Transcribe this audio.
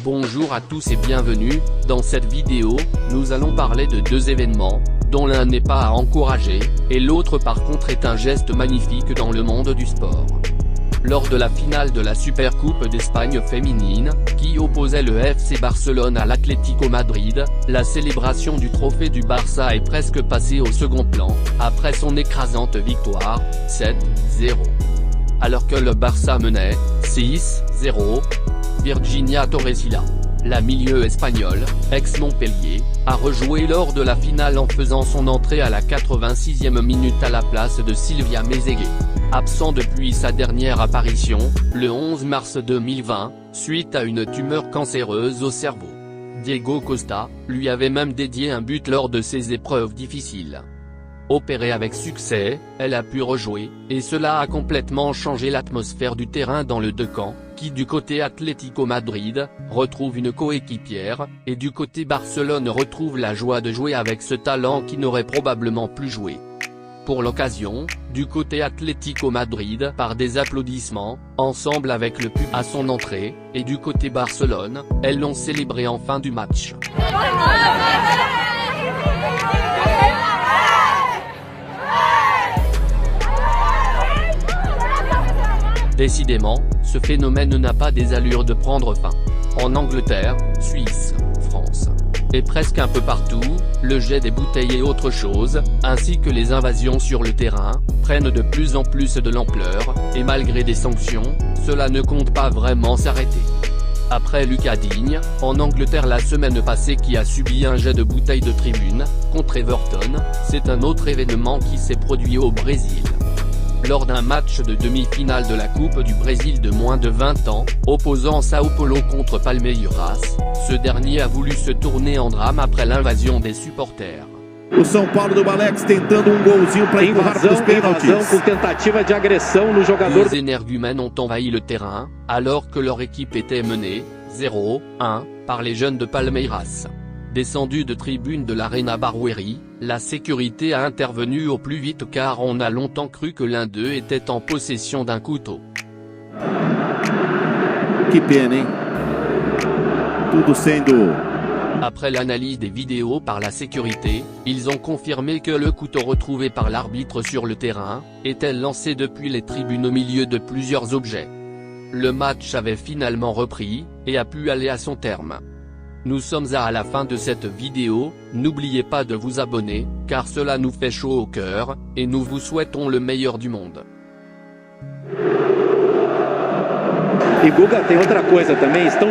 Bonjour à tous et bienvenue. Dans cette vidéo, nous allons parler de deux événements, dont l'un n'est pas à encourager, et l'autre par contre est un geste magnifique dans le monde du sport. Lors de la finale de la Supercoupe d'Espagne féminine, qui opposait le FC Barcelone à l'Atlético Madrid, la célébration du trophée du Barça est presque passée au second plan, après son écrasante victoire, 7-0. Alors que le Barça menait, 6-0, Virginia Torrecilla, la milieu espagnole, ex-Montpellier, a rejoué lors de la finale en faisant son entrée à la 86e minute à la place de Silvia Meseguer. Absent depuis sa dernière apparition, le 11 mars 2020, suite à une tumeur cancéreuse au cerveau. Diego Costa, lui avait même dédié un but lors de ses épreuves difficiles. Opérée avec succès, elle a pu rejouer, et cela a complètement changé l'atmosphère du terrain dans le deux camps, qui du côté Atlético Madrid, retrouve une coéquipière, et du côté Barcelone retrouve la joie de jouer avec ce talent qui n'aurait probablement plus joué. Pour l'occasion, du côté Atlético Madrid par des applaudissements, ensemble avec le public à son entrée, et du côté Barcelone, elles l'ont célébré en fin du match. Décidément, ce phénomène n'a pas des allures de prendre fin. En Angleterre, Suisse, France, et presque un peu partout, le jet des bouteilles et autre chose, ainsi que les invasions sur le terrain, prennent de plus en plus de l'ampleur, et malgré des sanctions, cela ne compte pas vraiment s'arrêter. Après Lucas Digne, en Angleterre la semaine passée qui a subi un jet de bouteilles de tribune, contre Everton, c'est un autre événement qui s'est produit au Brésil. Lors d'un match de demi-finale de la Coupe du Brésil de moins de 20 ans, opposant Sao Paulo contre Palmeiras, ce dernier a voulu se tourner en drame après l'invasion des supporters. O São Paulo do Alex tentando golzinho para empurrar para os pênaltis. Com tentativa de agressão no jogador. Les énergumènes ont envahi le terrain, alors que leur équipe était menée, 0-1, par les jeunes de Palmeiras. Descendu de tribune de l'Arena Barueri, la sécurité a intervenu au plus vite car on a longtemps cru que l'un d'eux était en possession d'un couteau. Que pena, hein? Tudo sendo. Après l'analyse des vidéos par la sécurité, ils ont confirmé que le couteau retrouvé par l'arbitre sur le terrain, était lancé depuis les tribunes au milieu de plusieurs objets. Le match avait finalement repris, et a pu aller à son terme. Nous sommes à la fin de cette vidéo, n'oubliez pas de vous abonner, car cela nous fait chaud au cœur, et nous vous souhaitons le meilleur du monde. E Guga, tem outra coisa também, estão